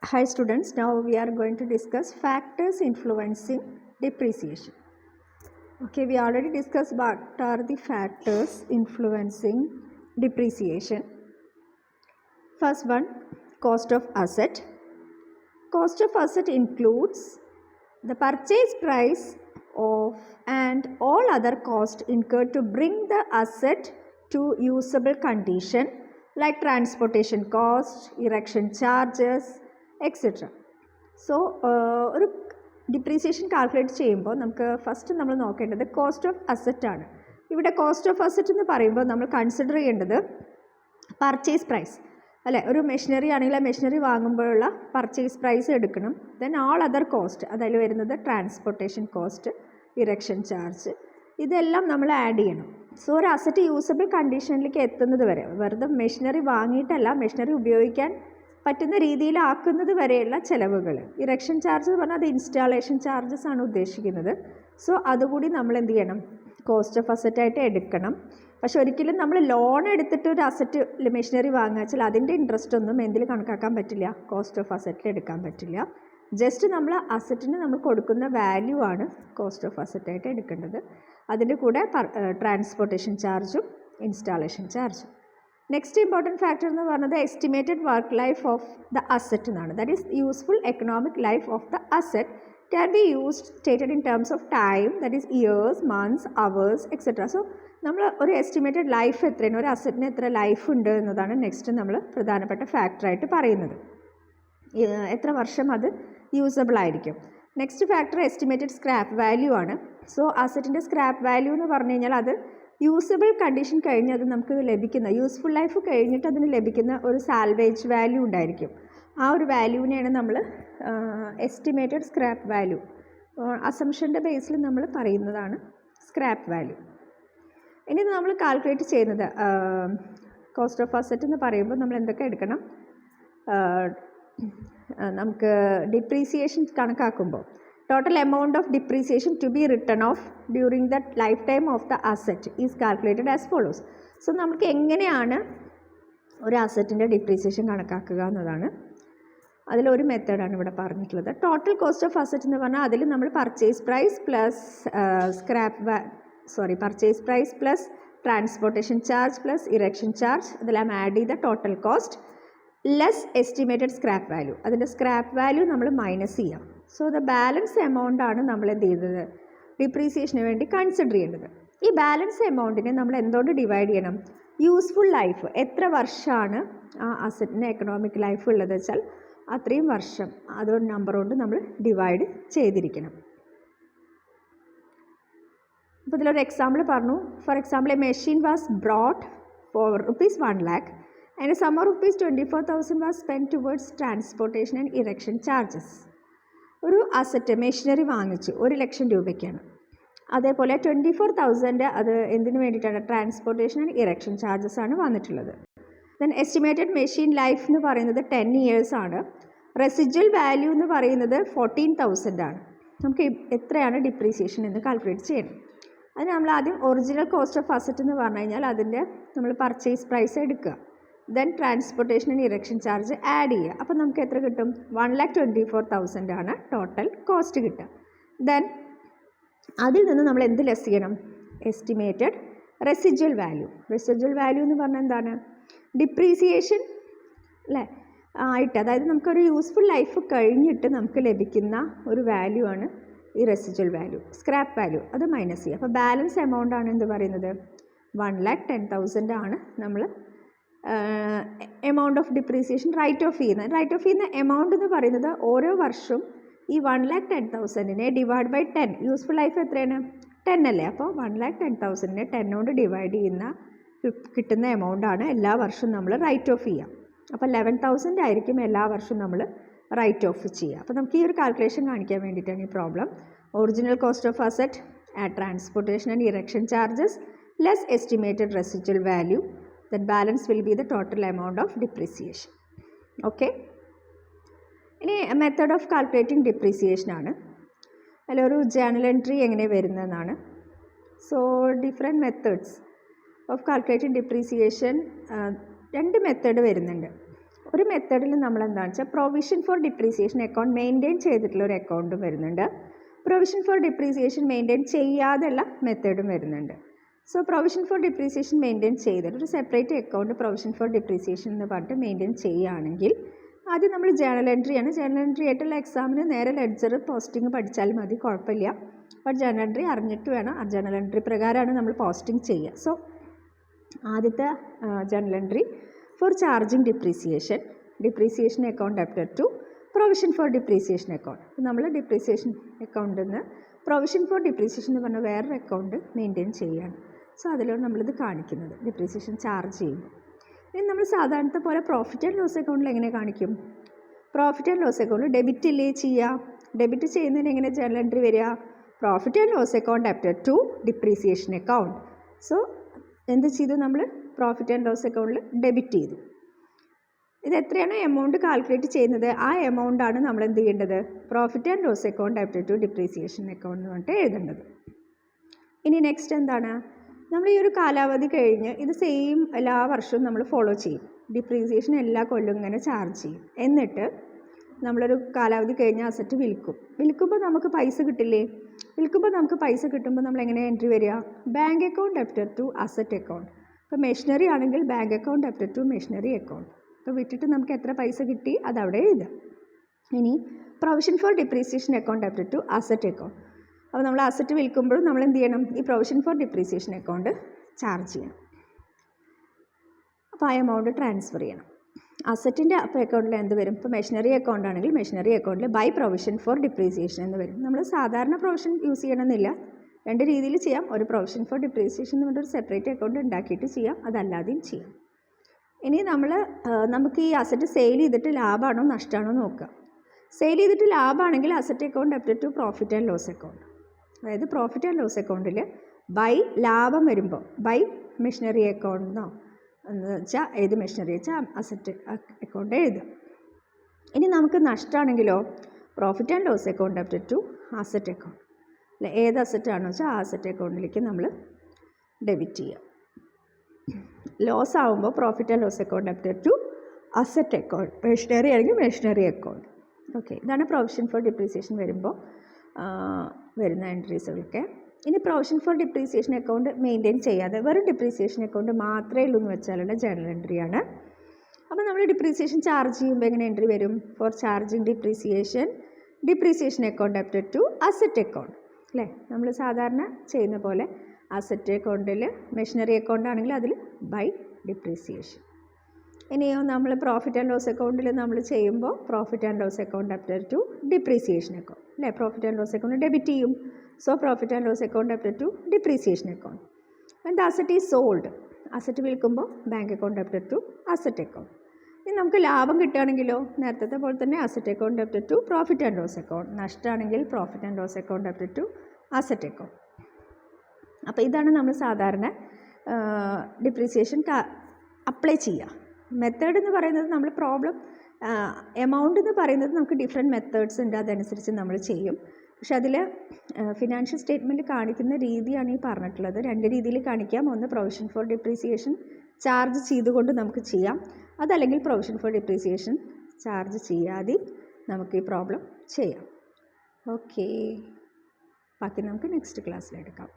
Hi students, now we are going to discuss factors influencing depreciation. Okay, we already discussed what are the factors influencing depreciation. First one, cost of asset. Cost of asset includes the purchase price of and all other costs incurred to bring the asset to usable condition like transportation cost, erection charges, etc. So ഒരു depreciation calculate ചെയ്യുമ്പോൾ നമുക്ക് first നമ്മൾ നോക്കേണ്ടത് cost of asset ആണ്. ഇവിടെ cost of asset എന്ന് പറയുമ്പോൾ നമ്മൾ കൺസിഡർ ചെയ്യേണ്ടത് പർച്ചേസ് പ്രൈസ് അല്ലേ. ഒരു മെഷീനറി ആണെങ്കിൽ ആ മെഷീനറി വാങ്ങുമ്പോഴുള്ള പർച്ചേസ് പ്രൈസ് എടുക്കണം. ദെൻ ഓൾ അതർ കോസ്റ്റ്, അതിൽ വരുന്നത് ട്രാൻസ്പോർട്ടേഷൻ കോസ്റ്റ്, ഇറക്ഷൻ ചാർജ്, ഇതെല്ലാം നമ്മൾ ആഡ് ചെയ്യണം. സോ ഒരു അസറ്റ് യൂസബിൾ കണ്ടീഷനിലേക്ക് എത്തുന്നത് വരെ, വെറുതെ മെഷീനറി വാങ്ങിയിട്ടല്ല, മെഷീനറി ഉപയോഗിക്കാൻ പറ്റുന്ന രീതിയിലാക്കുന്നത് വരെയുള്ള ചിലവുകൾ. ഇറക്ഷൻ ചാർജ് എന്ന് പറഞ്ഞാൽ അത് ഇൻസ്റ്റാളേഷൻ ചാർജസ് ആണ് ഉദ്ദേശിക്കുന്നത്. സോ അതുകൂടി നമ്മൾ എന്ത് ചെയ്യണം, കോസ്റ്റ് ഓഫ് അസറ്റായിട്ട് എടുക്കണം. പക്ഷെ ഒരിക്കലും നമ്മൾ ലോൺ എടുത്തിട്ട് ഒരു അസറ്റ് മെഷീനറി വാങ്ങുക വെച്ചാൽ അതിൻ്റെ ഇൻട്രസ്റ്റ് ഒന്നും എന്തിൽ കണക്കാക്കാൻ പറ്റില്ല, കോസ്റ്റ് ഓഫ് അസറ്റിൽ എടുക്കാൻ പറ്റില്ല. ജസ്റ്റ് നമ്മൾ അസറ്റിന് നമ്മൾ കൊടുക്കുന്ന വാല്യൂ ആണ് കോസ്റ്റ് ഓഫ് അസറ്റായിട്ട് എടുക്കേണ്ടത്. അതിൻ്റെ കൂടെ ട്രാൻസ്പോർട്ടേഷൻ ചാർജും ഇൻസ്റ്റാളേഷൻ ചാർജും. നെക്സ്റ്റ് ഇമ്പോർട്ടൻറ്റ് ഫാക്ടർ എന്ന് പറയുന്നത് estimated work life of the asset എന്നാണ്. That is useful economic life of the asset can be used stated in terms of time, that is years, months, hours, etcetera. So നമ്മൾ ഒരു estimated life എത്രയാണ്, ഒരു അസറ്റിന് എത്ര life ഉണ്ട് എന്നതാണ് next നമ്മൾ പ്രധാനപ്പെട്ട ഫാക്ടറായിട്ട് പറയുന്നത്. എത്ര വർഷം അത് യൂസബിൾ ആയിരിക്കും. Next factor estimated scrap value ആണ്. സോ അസറ്റിൻ്റെ സ്ക്രാപ്പ് വാല്യൂ എന്ന് പറഞ്ഞു കഴിഞ്ഞാൽ അത് യൂസബിൾ കണ്ടീഷൻ കഴിഞ്ഞ് അത് നമുക്ക് ലഭിക്കുന്ന, യൂസ്ഫുൾ ലൈഫ് കഴിഞ്ഞിട്ട് അതിന് ലഭിക്കുന്ന ഒരു സാൽവേജ് വാല്യൂ ഉണ്ടായിരിക്കും. ആ ഒരു വാല്യൂവിനെയാണ് നമ്മൾ എസ്റ്റിമേറ്റഡ് സ്ക്രാപ്പ് വാല്യൂ, അസംഷൻ്റെ ബേസിൽ നമ്മൾ പറയുന്നതാണ് സ്ക്രാപ്പ് വാല്യൂ. ഇനി നമ്മൾ കാൽക്കുലേറ്റ് ചെയ്യുന്നത് കോസ്റ്റ് ഓഫ് അസറ്റ് എന്ന് പറയുമ്പോൾ നമ്മൾ എന്തൊക്കെ എടുക്കണം, നമുക്ക് ഡിപ്രീസിയേഷൻ കണക്കാക്കുമ്പോൾ total amount of depreciation to be written off during the lifetime of the asset is calculated as follows. So നമുക്ക് എങ്ങനെയാണ് ഒരു അസറ്റിൻ്റെ ഡിപ്രീസിയേഷൻ കണക്കാക്കുക എന്നതാണ്. അതിലൊരു മെത്തേഡാണ് ഇവിടെ പറഞ്ഞിട്ടുള്ളത്. ടോട്ടൽ കോസ്റ്റ് ഓഫ് അസറ്റ് എന്ന് പറഞ്ഞാൽ അതിൽ നമ്മൾ purchase price plus transportation charge plus erection charge ഇതെല്ലാം ആഡ് ചെയ്ത total cost less estimated scrap value, അതിൻ്റെ സ്ക്രാപ്പ് വാല്യൂ നമ്മൾ മൈനസ് ചെയ്യാം. സോ ദ ബാലൻസ് എമൗണ്ട് ആണ് നമ്മൾ എന്ത് ചെയ്യുന്നത്, ഡിപ്രീസിയേഷന് വേണ്ടി കൺസിഡർ ചെയ്യേണ്ടത്. ഈ ബാലൻസ് എമൗണ്ടിനെ നമ്മൾ എന്തുകൊണ്ട് ഡിവൈഡ് ചെയ്യണം, യൂസ്ഫുൾ ലൈഫ് എത്ര വർഷമാണ് ആ അസറ്റിന് എക്കണോമിക് ലൈഫ് ഉള്ളത് വെച്ചാൽ അത്രയും വർഷം അതൊരു നമ്പർ കൊണ്ട് നമ്മൾ ഡിവൈഡ് ചെയ്തിരിക്കണം. അപ്പോൾ ഇതിലൊരു എക്സാമ്പിൾ പറഞ്ഞു. For example a machine was brought for ₹1 lakh and a sum of ₹24,000 was spent towards transportation and erection charges. ഒരു അസറ്റ് മെഷീനറി വാങ്ങിച്ചു 1,00,000 രൂപയ്ക്കാണ്. അതേപോലെ 24,000 അത് എന്തിനു വേണ്ടിയിട്ടാണ്, ട്രാൻസ്പോർട്ടേഷൻ ആൻഡ് ഇറക്ഷൻ ചാർജസ് ആണ് വന്നിട്ടുള്ളത്. ദെൻ എസ്റ്റിമേറ്റഡ് മെഷീൻ ലൈഫ് എന്ന് പറയുന്നത് 10 years ആണ്. റെസിജ്വൽ വാല്യൂ എന്ന് പറയുന്നത് 14,000 ആണ്. നമുക്ക് എത്രയാണ് ഡിപ്രീസിയേഷൻ എന്ന് കാൽക്കുലേറ്റ് ചെയ്യണം. അതിന് നമ്മൾ ആദ്യം ഒറിജിനൽ കോസ്റ്റ് ഓഫ് അസറ്റ് എന്ന് പറഞ്ഞു കഴിഞ്ഞാൽ അതിൻ്റെ നമ്മൾ പർച്ചേസ് പ്രൈസ് എടുക്കുക. Then transportation and erection charge add ചെയ്യുക. അപ്പോൾ നമുക്ക് എത്ര കിട്ടും, 1,24,000 ആണ് ടോട്ടൽ കോസ്റ്റ് കിട്ടുക. ദെൻ അതിൽ നിന്ന് നമ്മൾ എന്ത് ലെസ് ചെയ്യണം, estimated residual value. Residual value എന്ന് പറഞ്ഞാൽ എന്താണ്, ഡിപ്രീസിയേഷൻ അല്ലേ ആയിട്ട്, അതായത് നമുക്കൊരു യൂസ്ഫുൾ ലൈഫ് കഴിഞ്ഞിട്ട് നമുക്ക് ലഭിക്കുന്ന ഒരു വാല്യൂ ആണ് ഈ റെസിജ്വൽ വാല്യൂ. സ്ക്രാപ്പ് വാല്യൂ അത് മൈനസ് ചെയ്യുക. അപ്പോൾ ബാലൻസ് എമൗണ്ട് ആണ് എന്ത് പറയുന്നത്, 1,10,000 ആണ് നമ്മൾ amount of depreciation write off ചെയ്യുന്ന എമൗണ്ട് എന്ന് പറയുന്നത് ഓരോ വർഷവും ഈ 1,10,000 ഡിവൈഡ് ബൈ 10, യൂസ്ഫുൾ ലൈഫ് എത്രയാണ് 10 അല്ലേ. അപ്പോൾ 1,10,000 10 കൊണ്ട് ഡിവൈഡ് ചെയ്യുന്ന കിട്ടുന്ന എമൗണ്ടാണ് എല്ലാ വർഷവും നമ്മൾ റൈറ്റ് ഓഫ് ചെയ്യുക. അപ്പോൾ 11,000 ആയിരിക്കും എല്ലാ വർഷവും നമ്മൾ റൈറ്റ് ഓഫ് ചെയ്യുക. അപ്പോൾ നമുക്ക് ഈ ഒരു കാൽക്കുലേഷൻ കാണിക്കാൻ വേണ്ടിയിട്ടാണ് ഈ problem. Original cost of asset at transportation and erection charges less estimated residual value, that balance will be the total amount of depreciation. Okay, ഇനി മെത്തേഡ് ഓഫ് കാൽക്കുലേറ്റിംഗ് ഡിപ്രീസിയേഷൻ ആണ്. അതിലൊരു ജേണൽ എൻട്രി എങ്ങനെ വരുന്നതെന്നാണ്. So different methods of calculating depreciation, രണ്ട് method വരുന്നുണ്ട്. ഒരു മെത്തേഡിൽ നമ്മൾ എന്താണെന്ന് വെച്ചാൽ provision for depreciation account maintain ചെയ്തിട്ടുള്ള ഒരു അക്കൗണ്ടും വരുന്നുണ്ട്, പ്രൊവിഷൻ ഫോർ ഡിപ്രീസിയേഷൻ മെയിൻറ്റെയിൻ ചെയ്യാതെയുള്ള മെത്തേഡും വരുന്നുണ്ട്. So provision for depreciation maintain ചെയ്തിട്ട് ഒരു separate account provision for depreciation എന്ന് പറഞ്ഞിട്ട് മെയിൻറ്റെയിൻ ചെയ്യുകയാണെങ്കിൽ ആദ്യം നമ്മൾ ജേണൽ എൻട്രിയാണ്. ജേണൽ എൻട്രി ആയിട്ടുള്ള എക്സാമിന് നേരെ ലെഡ്ജർ പോസ്റ്റിംഗ് പഠിച്ചാലും മതി, കുഴപ്പമില്ല. ബട്ട് ജേണൽ എൻട്രി അറിഞ്ഞിട്ട് വേണം, ആ ജേണൽ എൻട്രി പ്രകാരമാണ് നമ്മൾ പോസ്റ്റിംഗ് ചെയ്യുക. സോ ആദ്യത്തെ journal entry for charging depreciation account after to provision for depreciation account. അപ്പോൾ നമ്മൾ ഡിപ്രീസിയേഷൻ അക്കൗണ്ടിൽ നിന്ന് പ്രൊവിഷൻ ഫോർ ഡിപ്രീസിയേഷൻ എന്ന് പറഞ്ഞ വേറൊരു അക്കൗണ്ട് മെയിൻറ്റെയിൻ ചെയ്യുകയാണ്. സോ അതിലാണ് നമ്മളിത് കാണിക്കുന്നത്, ഡിപ്രീസിയേഷൻ ചാർജ് ചെയ്യും. ഇനി നമ്മൾ സാധാരണത്തെ പോലെ പ്രോഫിറ്റ് ആൻഡ് ലോസ് അക്കൗണ്ടിൽ എങ്ങനെ കാണിക്കും? പ്രോഫിറ്റ് ആൻഡ് ലോസ് അക്കൗണ്ടിൽ ഡെബിറ്റ് ഇല്ലേ ചെയ്യുക? ഡെബിറ്റ് ചെയ്യുന്നതിന് എങ്ങനെ ജേണൽ എൻട്രി വരിക? Profit and loss account after to depreciation account. So എന്ത് ചെയ്തു? നമ്മൾ പ്രോഫിറ്റ് ആൻഡ് ലോസ് അക്കൗണ്ടിൽ ഡെബിറ്റ് ചെയ്തു. ഇത് എത്രയാണ് എമൗണ്ട് കാൽക്കുലേറ്റ് ചെയ്യുന്നത്, ആ എമൗണ്ടാണ് നമ്മൾ എന്ത് ചെയ്യേണ്ടത്? Profit and loss account after to depreciation account എന്ന് പറഞ്ഞിട്ട് എഴുതേണ്ടത്. ഇനി നെക്സ്റ്റ് എന്താണ്? നമ്മൾ ഈ ഒരു കാലാവധി കഴിഞ്ഞ് ഇത് സെയിം എല്ലാ വർഷവും നമ്മൾ ഫോളോ ചെയ്യും. ഡിപ്രീസിയേഷൻ എല്ലാ കൊല്ലവും ഇങ്ങനെ ചാർജ് ചെയ്യും. എന്നിട്ട് നമ്മളൊരു കാലാവധി കഴിഞ്ഞ് അസറ്റ് വിൽക്കുമ്പോൾ നമുക്ക് പൈസ കിട്ടില്ലേ? വിൽക്കുമ്പോൾ നമുക്ക് പൈസ കിട്ടുമ്പോൾ നമ്മൾ എങ്ങനെ എൻട്രി വരിക? Bank account after to asset account. ഇപ്പോൾ മെഷീനറി ആണെങ്കിൽ bank account after to machinery account. അപ്പോൾ വിറ്റിട്ട് നമുക്ക് എത്ര പൈസ കിട്ടി അതവിടെ എഴുതാം. ഇനി provision for depreciation account after to asset account. അപ്പോൾ നമ്മൾ അസറ്റ് വിൽക്കുമ്പോഴും നമ്മൾ എന്ത് ചെയ്യണം? ഈ provision for depreciation account charge ചെയ്യണം. അപ്പോൾ ആ എമൗണ്ട് ട്രാൻസ്ഫർ ചെയ്യണം. അസറ്റിൻ്റെ അപ്പോൾ അക്കൗണ്ടിൽ എന്ത് വരും? ഇപ്പോൾ മെഷീനറി അക്കൗണ്ട് ആണെങ്കിൽ മെഷീനറി അക്കൗണ്ടിൽ ബൈ പ്രൊവിഷൻ ഫോർ ഡിപ്രീസിയേഷൻ എന്ന് വരും. നമ്മൾ സാധാരണ പ്രൊവിഷൻ യൂസ് ചെയ്യണമെന്നില്ല, രണ്ട് രീതിയിൽ ചെയ്യാം. ഒരു പ്രൊവിഷൻ ഫോർ ഡിപ്രീസിയേഷൻ എന്ന് പറഞ്ഞൊരു സെപ്പറേറ്റ് അക്കൗണ്ട് ഉണ്ടാക്കിയിട്ട് ചെയ്യാം, അതല്ലാതെയും ചെയ്യാം. ഇനി നമുക്ക് ഈ അസറ്റ് സെയിൽ ചെയ്തിട്ട് ലാഭമാണോ നഷ്ടമാണോ നോക്കുക. സെയിൽ ചെയ്തിട്ട് ലാഭമാണെങ്കിൽ asset account after to profit and loss account. അതായത് പ്രോഫിറ്റ് ആൻഡ് ലോസ് അക്കൗണ്ടിൽ ബൈ ലാഭം വരുമ്പോൾ ബൈ മെഷീനറി അക്കൗണ്ടെന്നോ എന്ന് വെച്ചാൽ ഏത് മെഷീനറി വെച്ചാൽ അസറ്റ് അക്കൗണ്ട് എഴുതുക. ഇനി നമുക്ക് നഷ്ടമാണെങ്കിലോ profit and loss account after to asset account. അല്ല, ഏത് അസറ്റാണെന്ന് വെച്ചാൽ ആ അസറ്റ് അക്കൗണ്ടിലേക്ക് നമ്മൾ ഡെബിറ്റ് ചെയ്യുക. ലോസ് ആകുമ്പോൾ profit and loss account after to asset account. Machinery ആണെങ്കിൽ മെഷീനറി അക്കൗണ്ട്. ഓക്കെ, ഇതാണ് പ്രൊവിഷൻ ഫോർ ഡിപ്രീസിയേഷൻ വരുമ്പോൾ വരുന്ന എൻട്രീസുകളൊക്കെ. ഇനി provision for depreciation account maintain ചെയ്യാതെ വെറും ഡിപ്രീസിയേഷൻ അക്കൗണ്ട് മാത്രമേ ഉള്ളൂ എന്ന് വെച്ചാലുള്ള ജേണൽ എൻട്രിയാണ്. അപ്പോൾ നമ്മൾ ഡിപ്രീസിയേഷൻ ചാർജ് ചെയ്യുമ്പോൾ എങ്ങനെ എൻട്രി വരും? Four charging depreciation account after to asset account. അല്ലേ, നമ്മൾ സാധാരണ ചെയ്യുന്ന പോലെ അസറ്റ് അക്കൗണ്ടിൽ മെഷീനറി അക്കൗണ്ട് ആണെങ്കിൽ അതിൽ ബൈ ഡിപ്രീസിയേഷൻ. ഇനിയോ നമ്മൾ പ്രോഫിറ്റ് ആൻഡ് ലോസ് അക്കൗണ്ടിൽ നമ്മൾ ചെയ്യുമ്പോൾ profit and loss account after to depreciation account. അല്ലേ, profit and loss account debit ചെയ്യും. So profit and loss account after to depreciation account. And the asset is sold. Asset വിൽക്കുമ്പോൾ bank account after to asset account. ഇനി നമുക്ക് ലാഭം കിട്ടുകയാണെങ്കിലോ നേരത്തെ പോലെ തന്നെ asset account after to profit and loss account. നഷ്ടമാണെങ്കിൽ profit and loss account after to asset account. അപ്പോൾ ഇതാണ് നമ്മൾ സാധാരണ ഡിപ്രീസിയേഷൻ അപ്ലൈ ചെയ്യുക. മെത്തേഡ് എന്ന് പറയുന്നത് നമ്മൾ പ്രോബ്ലം എമൗണ്ട് എന്ന് പറയുന്നത് നമുക്ക് ഡിഫറെൻറ്റ് മെത്തേഡ്സ് ഉണ്ട്, അതനുസരിച്ച് നമ്മൾ ചെയ്യും. പക്ഷെ അതിൽ ഫിനാൻഷ്യൽ സ്റ്റേറ്റ്മെൻറ്റ് കാണിക്കുന്ന രീതിയാണ് ഈ പറഞ്ഞിട്ടുള്ളത്. രണ്ട് രീതിയിൽ കാണിക്കാം. ഒന്ന് പ്രൊവിഷൻ ഫോർ ഡിപ്രീസിയേഷൻ ചാർജ് ചെയ്തുകൊണ്ട് നമുക്ക് ചെയ്യാം, അതല്ലെങ്കിൽ പ്രൊവിഷൻ ഫോർ ഡിപ്രീസിയേഷൻ ചാർജ് ചെയ്യാതെ നമുക്ക് ഈ പ്രോബ്ലം ചെയ്യാം. ഓക്കെ, ബാക്കി നമുക്ക് നെക്സ്റ്റ് ക്ലാസ്സിലെടുക്കാം.